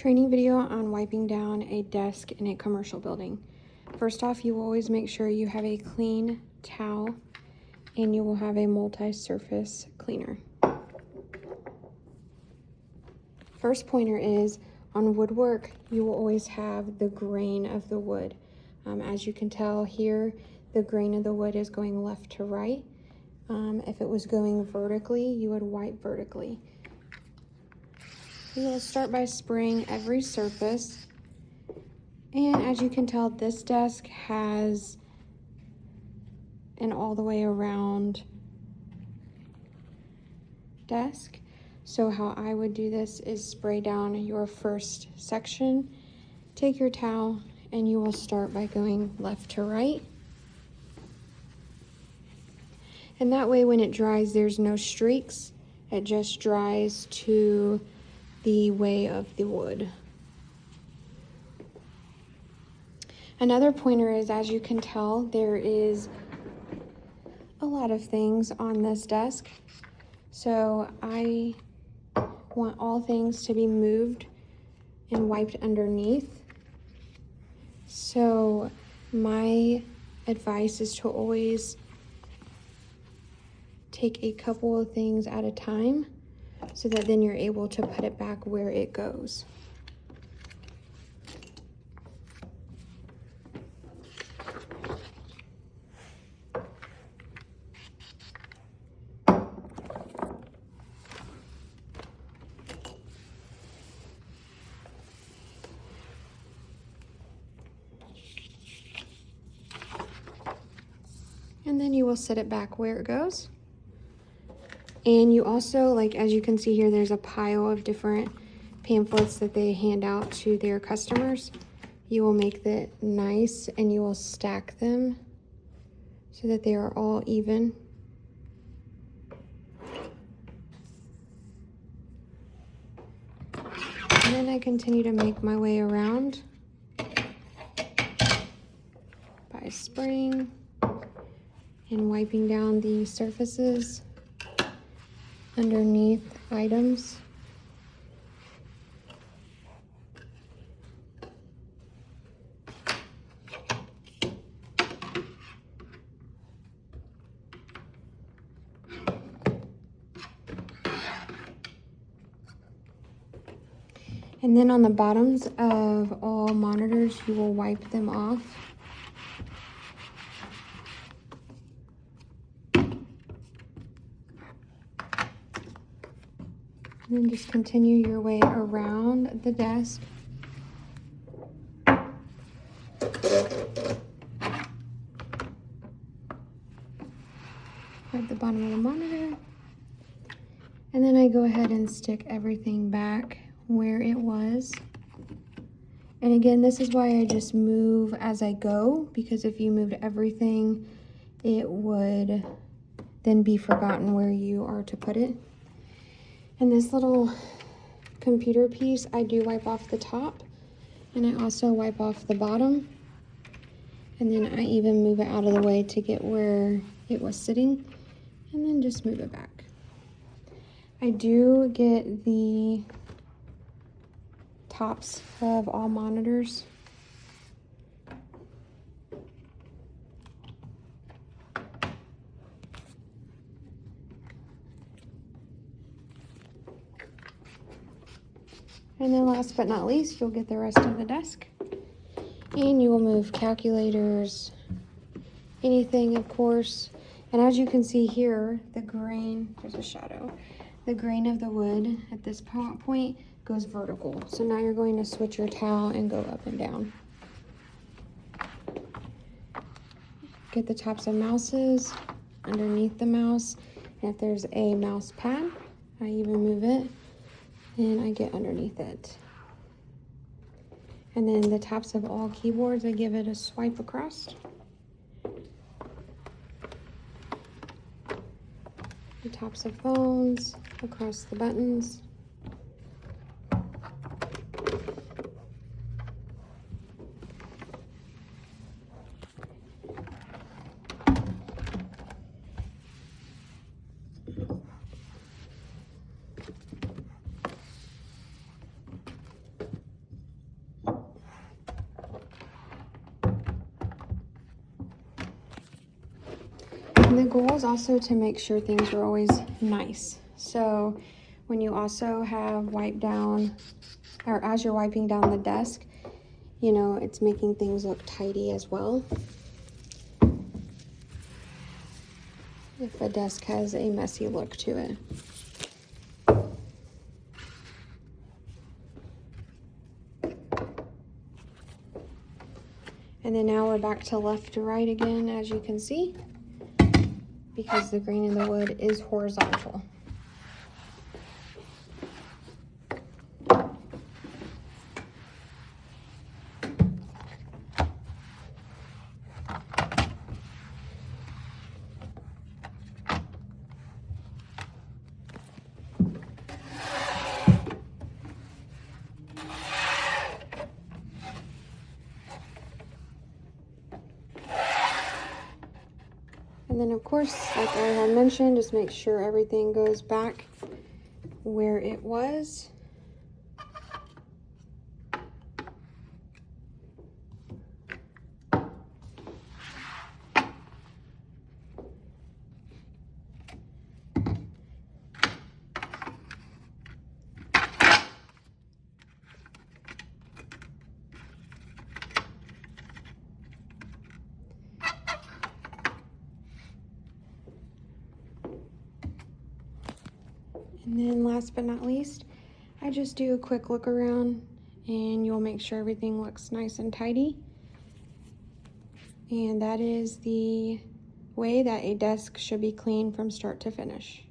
Training video on wiping down a desk in a commercial building. First off, you will always make sure you have a clean towel and you will have a multi-surface cleaner. First pointer is on woodwork, you will always have the grain of the wood. As you can tell here, the grain of the wood is going left to right. If it was going vertically, you would wipe vertically. You will start by spraying every surface. And as you can tell, this desk has an all the way around desk. So how I would do this is spray down your first section, take your towel, and you will start by going left to right. And that way when it dries, there's no streaks. It just dries to the way of the wood. Another pointer is, as you can tell, there is a lot of things on this desk. So I want all things to be moved and wiped underneath. So my advice is to always take a couple of things at a time so that then you're able to put it back where it goes. And then you will set it back where it goes. And you also, like, as you can see here, there's a pile of different pamphlets that they hand out to their customers. You will make that nice and you will stack them so that they are all even. And then I continue to make my way around by spraying and wiping down the surfaces underneath items. And then on the bottoms of all monitors, you will wipe them off. And then just continue your way around the desk. At the bottom of the monitor. And then I go ahead and stick everything back where it was. And again, this is why I just move as I go, because if you moved everything, it would then be forgotten where you are to put it. And this little computer piece, I do wipe off the top, and I also wipe off the bottom. And then I even move it out of the way to get where it was sitting, and then just move it back. I do get the tops of all monitors. And then last but not least, you'll get the rest of the desk. And you will move calculators, anything, of course. And as you can see here, the grain, there's a shadow. The grain of the wood at this point goes vertical. So now you're going to switch your towel and go up and down. Get the tops of mouses underneath the mouse. And if there's a mouse pad, I even move it and I get underneath it. And then the tops of all keyboards, I give it a swipe across. The tops of phones, across the buttons. And the goal is also to make sure things are always nice. So when you also have wiped down, or as you're wiping down the desk, you know, it's making things look tidy as well. If a desk has a messy look to it. And then now we're back to left to right again, as you can see, because the grain in the wood is horizontal. And then of course, like I had mentioned, just make sure everything goes back where it was. And then last but not least, I just do a quick look around and you'll make sure everything looks nice and tidy. And that is the way that a desk should be clean from start to finish.